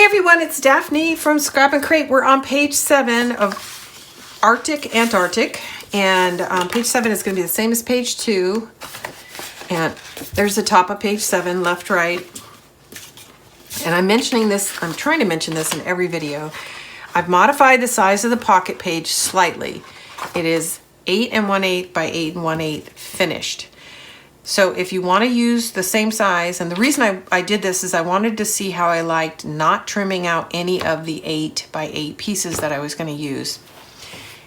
everyone, it's Daphne from Scrap and Crate. We're on page 7 of Arctic Antarctic, and page 7 is going to be the same as page 2. And there's the top of page 7, left, right. And I'm mentioning this, I'm trying to mention this in every video. I've modified the size of the pocket page slightly. It is 8 1/8 by 8 1/8 finished. So if you want to use the same size, and the reason I did this is I wanted to see how I liked not trimming out any of the 8 by 8 pieces that I was going to use.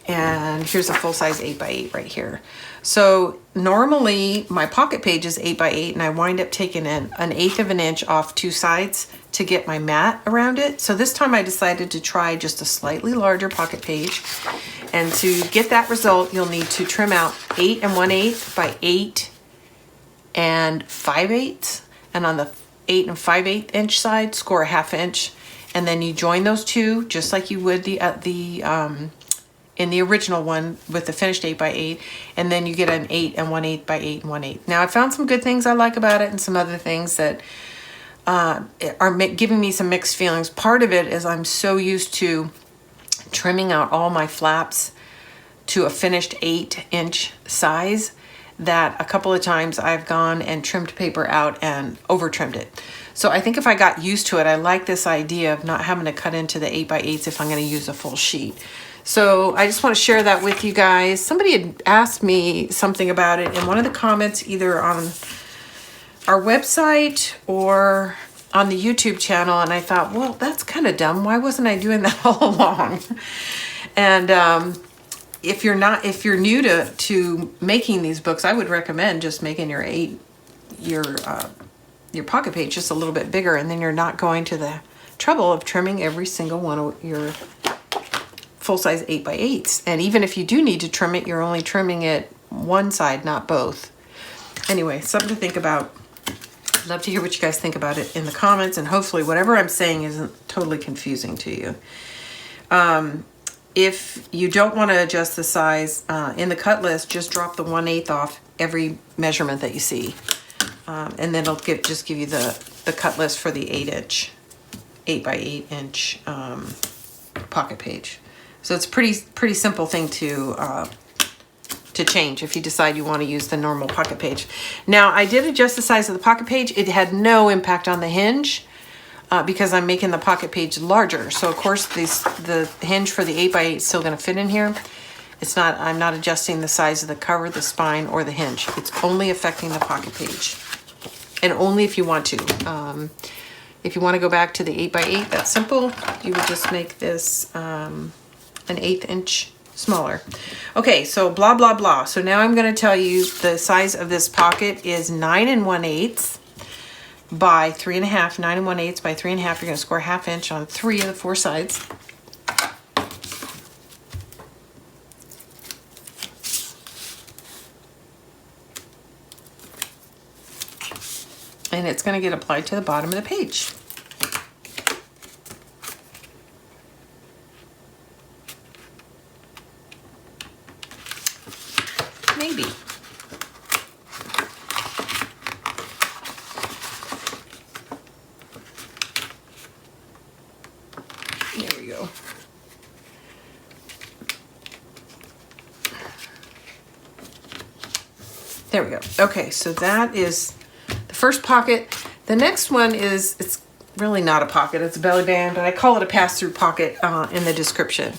And here's a full size 8 by 8 right here. So normally my pocket page is 8 by 8, and I wind up taking an 1/8 of an inch off 2 sides to get my mat around it. So this time I decided to try just a slightly larger pocket page. And to get that result, you'll need to trim out 8 1/8 by 8 5/8, and on the 8 5/8 inch side, score a 1/2 inch, and then you join those two just like you would in the original one with the finished 8 by 8, and then you get an 8 1/8 by 8 1/8. Now I found some good things I like about it, and some other things that are giving me some mixed feelings. Part of it is I'm so used to trimming out all my flaps to a finished 8-inch size that a couple of times I've gone and trimmed paper out and over trimmed it. So I think if I got used to it, I like this idea of not having to cut into the 8 by 8s if I'm going to use a full sheet. So I just want to share that with you guys. Somebody had asked me something about it in one of the comments, either on our website or on the YouTube channel, and I thought, well, that's kind of dumb. Why wasn't I doing that all along? And if you're new to making these books, I would recommend just making your pocket page just a little bit bigger, and then you're not going to the trouble of trimming every single one of your full-size 8 by 8s. And even if you do need to trim it, you're only trimming it one side, not both. Anyway, something to think about. I'd love to hear what you guys think about it in the comments, and hopefully whatever I'm saying isn't totally confusing to you. If you don't want to adjust the size in the cut list, just drop the 1/8 off every measurement that you see. And then it'll just give you the cut list for the 8 by 8 inch pocket page. So it's a pretty simple thing to change if you decide you want to use the normal pocket page. Now I did adjust the size of the pocket page. It had no impact on the hinge because I'm making the pocket page larger. So of course the hinge for the 8 by 8 is still going to fit in here. I'm not adjusting the size of the cover, the spine, or the hinge. It's only affecting the pocket page, and only if you want to. If you want to go back to the 8 by 8, that's simple. You would just make this an 1/8 inch smaller. Okay, so blah, blah, blah. So now I'm going to tell you the size of this pocket is 9 1/8 by 3 1/2. 9 1/8 by 3 1/2. You're going to score a 1/2 inch on 3 of the 4 sides. And it's going to get applied to the bottom of the page. Maybe. There we go. There we go. Okay, so that is the first pocket. The next one is, it's really not a pocket, it's a belly band, but I call it a pass-through pocket in the description.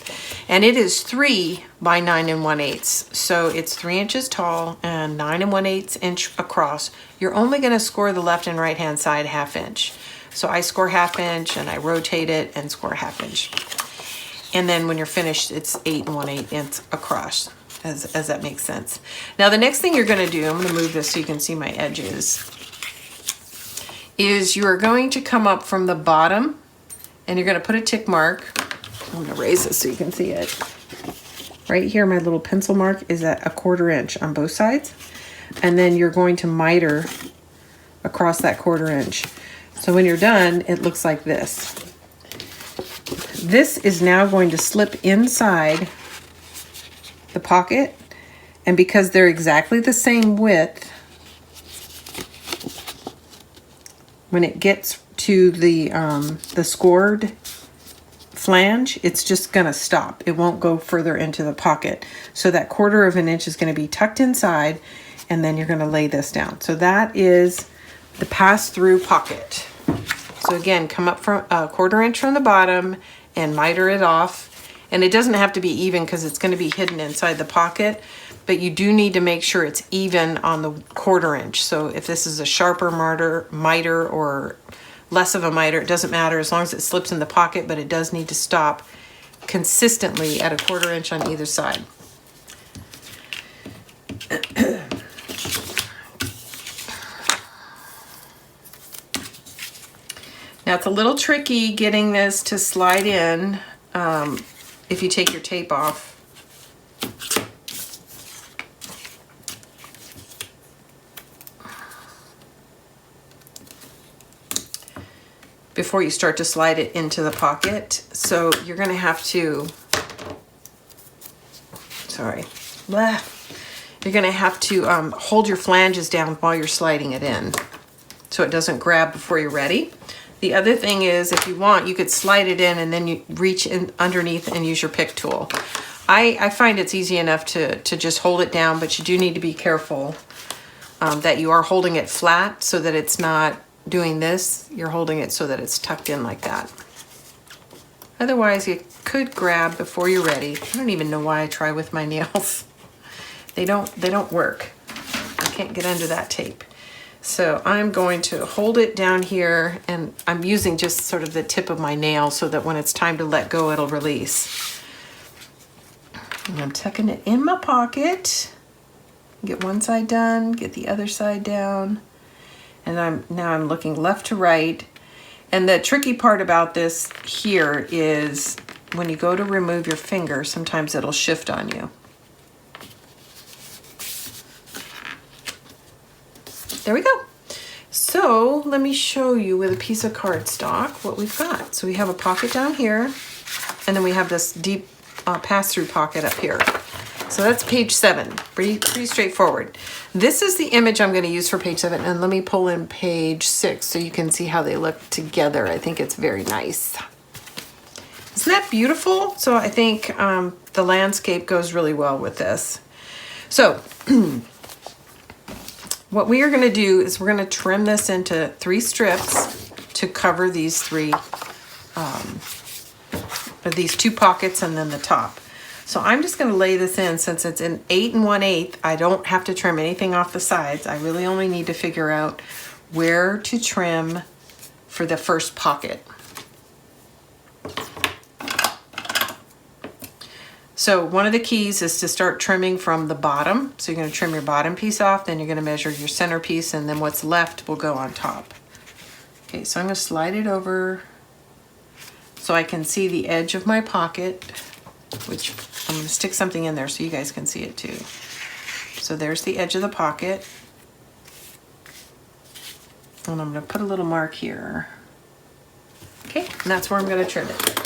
And it is 3 by 9 1/8. So it's 3 inches tall and 9 1/8 inch across. You're only going to score the left and right hand side 1/2 inch. So I score 1/2 inch and I rotate it and score 1/2 inch. And then when you're finished, it's 8 1/8 inch across, as that makes sense. Now the next thing you're going to do, I'm going to move this so you can see my edges, is you are going to come up from the bottom and you're going to put a tick mark. I'm going to raise this so you can see it. Right here, my little pencil mark is at 1/4 inch on both sides. And then you're going to miter across that 1/4 inch. So when you're done, it looks like this. This is now going to slip inside the pocket. And because they're exactly the same width, when it gets to the scored flange, it's just gonna stop. It won't go further into the pocket. So that 1/4 of an inch is gonna be tucked inside, and then you're gonna lay this down. So that is the pass-through pocket. So again, come up from a 1/4 inch from the bottom and miter it off. And it doesn't have to be even because it's gonna be hidden inside the pocket, but you do need to make sure it's even on the 1/4 inch. So if this is a sharper miter or less of a miter, it doesn't matter as long as it slips in the pocket, but it does need to stop consistently at a 1/4 inch on either side. Now it's a little tricky getting this to slide in if you take your tape off. Before you start to slide it into the pocket. So you're gonna have to, you're gonna have to hold your flanges down while you're sliding it in so it doesn't grab before you're ready. The other thing is, if you want, you could slide it in and then you reach in underneath and use your pick tool. I find it's easy enough to just hold it down, but you do need to be careful that you are holding it flat so that it's not doing this. You're holding it so that it's tucked in like that. Otherwise, you could grab before you're ready. I don't even know why I try with my nails. They don't work. I can't get under that tape. So I'm going to hold it down here, and I'm using just sort of the tip of my nail so that when it's time to let go, it'll release. And I'm tucking it in my pocket. Get one side done, get the other side down. And now I'm looking left to right. And the tricky part about this here is when you go to remove your finger, sometimes it'll shift on you. There we go. So let me show you with a piece of cardstock what we've got. So we have a pocket down here, and then we have this deep pass-through pocket up here. So that's page 7, pretty straightforward. This is the image I'm going to use for page 7, and let me pull in page 6 so you can see how they look together. I think it's very nice. Isn't that beautiful? So I think the landscape goes really well with this. So what we are going to do is we're going to trim this into 3 strips to cover these 2 pockets and then the top. So I'm just going to lay this in. Since it's an 8 1/8, I don't have to trim anything off the sides. I really only need to figure out where to trim for the first pocket. So one of the keys is to start trimming from the bottom. So you're going to trim your bottom piece off, then you're going to measure your center piece, and then what's left will go on top. Okay, so I'm going to slide it over so I can see the edge of my pocket, which I'm going to stick something in there so you guys can see it too. So there's the edge of the pocket. And I'm going to put a little mark here. Okay, and that's where I'm going to trim it.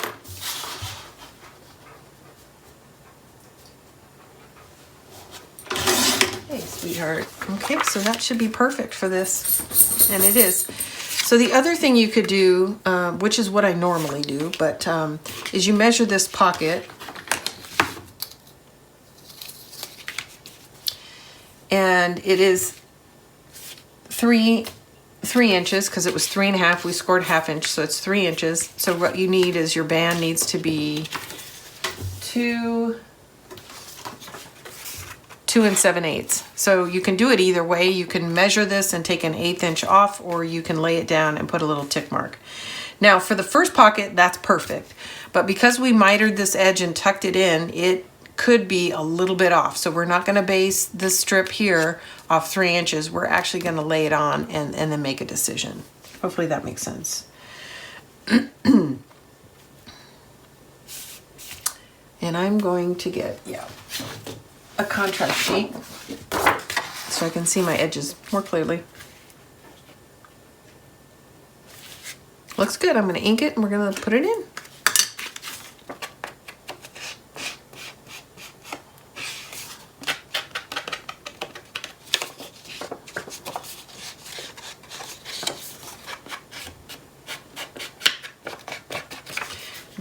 Hey, sweetheart. Okay, so that should be perfect for this. And it is. So the other thing you could do, which is what I normally do, but is you measure this pocket. And it is 3 inches because it was 3 1/2. We scored 1/2 inch, so it's 3 inches. So what you need is your band needs to be 2 7/8. So you can do it either way. You can measure this and take an 1/8 inch off, or you can lay it down and put a little tick mark. Now for the first pocket, that's perfect. But because we mitered this edge and tucked it in, it could be a little bit off. So we're not going to base this strip here off 3 inches. We're actually going to lay it on and then make a decision. Hopefully that makes sense. And I'm going to get, a contrast sheet so I can see my edges more clearly. Looks good. I'm going to ink it and we're going to put it in.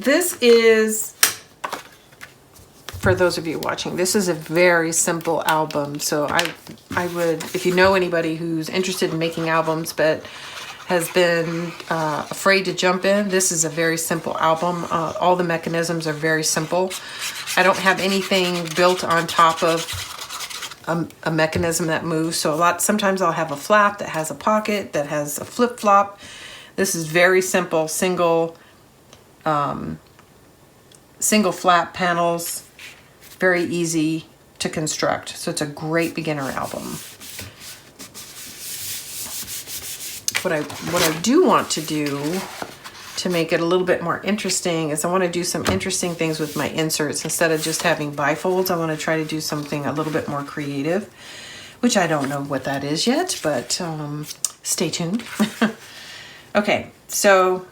this is, for those of you watching, this is a very simple album. So I would, if you know anybody who's interested in making albums but has been afraid to jump in, this is a very simple album. All the mechanisms are very simple. I don't have anything built on top of a mechanism that moves. So sometimes I'll have a flap that has a pocket, that has a flip-flop. This is very simple, single flap panels, very easy to construct. So it's a great beginner album. What I do want to do to make it a little bit more interesting is I want to do some interesting things with my inserts. Instead of just having bifolds, I want to try to do something a little bit more creative, which I don't know what that is yet, but stay tuned. Okay, so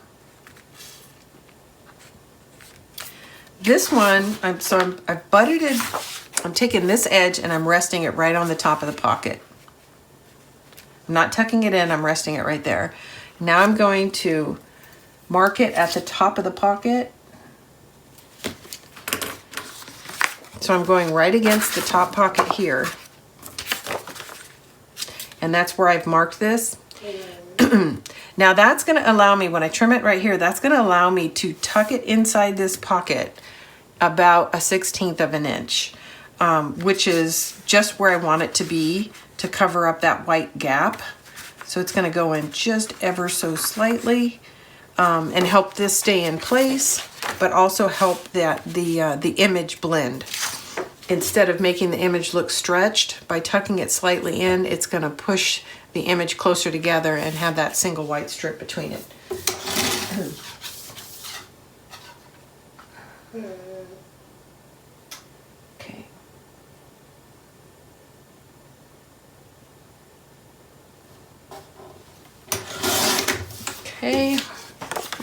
this one, I've butted it. I'm taking this edge and I'm resting it right on the top of the pocket. I'm not tucking it in, I'm resting it right there. Now I'm going to mark it at the top of the pocket. So I'm going right against the top pocket here. And that's where I've marked this. Now that's going to allow me, when I trim it right here, that's going to allow me to tuck it inside this pocket about 1/16 of an inch, which is just where I want it to be to cover up that white gap. So it's going to go in just ever so slightly and help this stay in place, but also help that the image blend. Instead of making the image look stretched, by tucking it slightly in, it's going to push the image closer together and have that single white strip between it. Okay. Okay,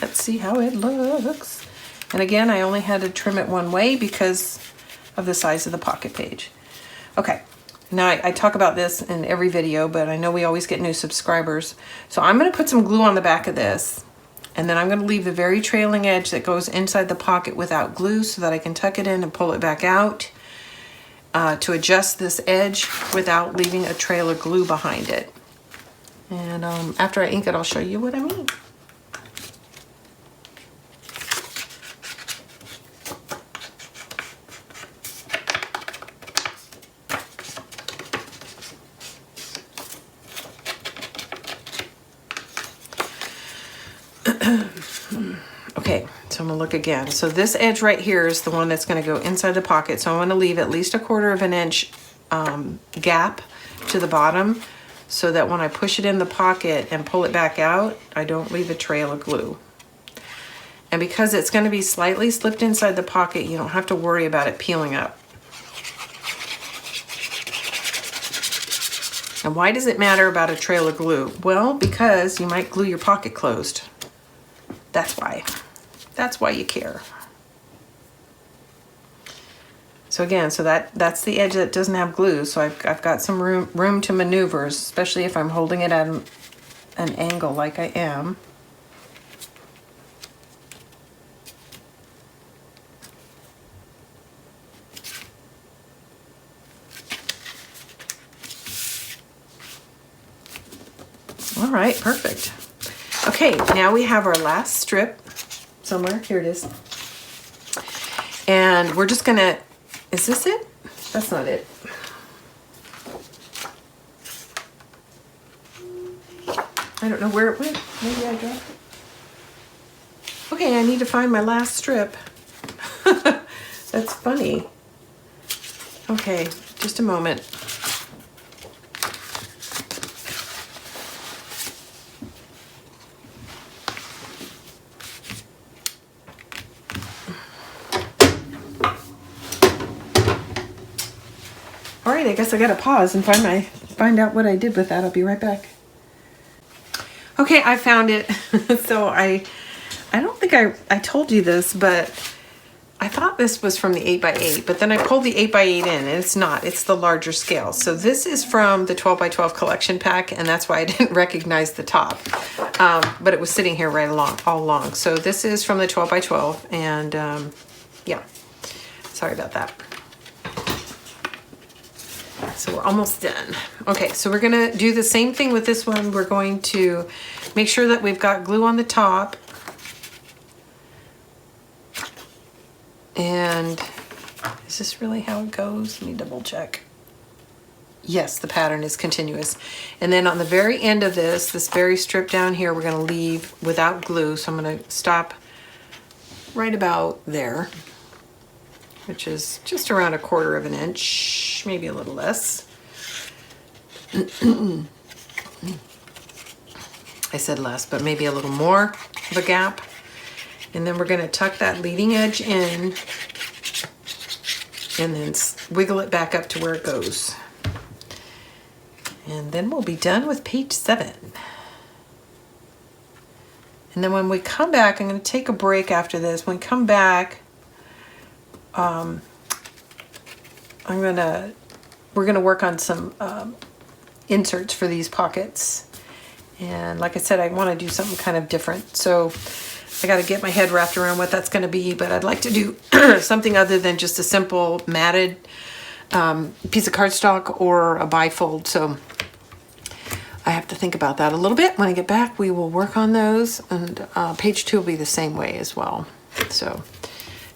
let's see how it looks. And again, I only had to trim it one way because of the size of the pocket page. Okay, now I talk about this in every video, but I know we always get new subscribers. So I'm going to put some glue on the back of this, and then I'm going to leave the very trailing edge that goes inside the pocket without glue so that I can tuck it in and pull it back out to adjust this edge without leaving a trail of glue behind it. And after I ink it, I'll show you what I mean. Okay, so I'm gonna look again. So this edge right here is the one that's gonna go inside the pocket. So I wanna leave at least 1/4 of an inch gap to the bottom so that when I push it in the pocket and pull it back out, I don't leave a trail of glue. And because it's gonna be slightly slipped inside the pocket, you don't have to worry about it peeling up. And why does it matter about a trail of glue? Well, because you might glue your pocket closed. That's why. That's why you care. So again, so that's the edge that doesn't have glue. So I've got some room to maneuver, especially if I'm holding it at an angle like I am. All right, perfect. Okay, now we have our last strip somewhere. Here it is. And we're just gonna, is this it? That's not it. I don't know where it went. Maybe I dropped it. Okay, I need to find my last strip. That's funny. Okay, just a moment. All right, I guess I gotta pause and find out what I did with that. I'll be right back. Okay, I found it. So I don't think I told you this, but I thought this was from the 8x8, but then I pulled the 8x8 in, and it's not. It's the larger scale. So this is from the 12x12 collection pack, and that's why I didn't recognize the top. But it was sitting here right all along. So this is from the 12x12, and yeah, sorry about that. So we're almost done. Okay, so we're gonna do the same thing with this one. We're going to make sure that we've got glue on the top. And is this really how it goes? Let me double check. Yes, the pattern is continuous. And then on the very end of this very strip down here, we're gonna leave without glue. So I'm gonna stop right about there, which is just around 1/4 of an inch, maybe a little less. I said less, but maybe a little more of a gap. And then we're going to tuck that leading edge in and then wiggle it back up to where it goes. And then we'll be done with page 7. And then when we come back, I'm going to take a break after this. When we come back, we're going to work on some inserts for these pockets. And like I said, I want to do something kind of different. So I got to get my head wrapped around what that's going to be, but I'd like to do something other than just a simple matted piece of cardstock or a bifold. So I have to think about that a little bit. When I get back, we will work on those, and page 2 will be the same way as well. So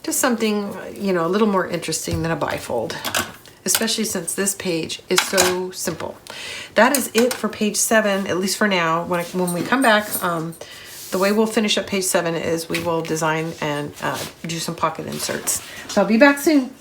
just something, you know, a little more interesting than a bifold, especially since this page is so simple. That is it for page 7, at least for now. When we come back, the way we'll finish up page 7 is we will design and do some pocket inserts. So I'll be back soon.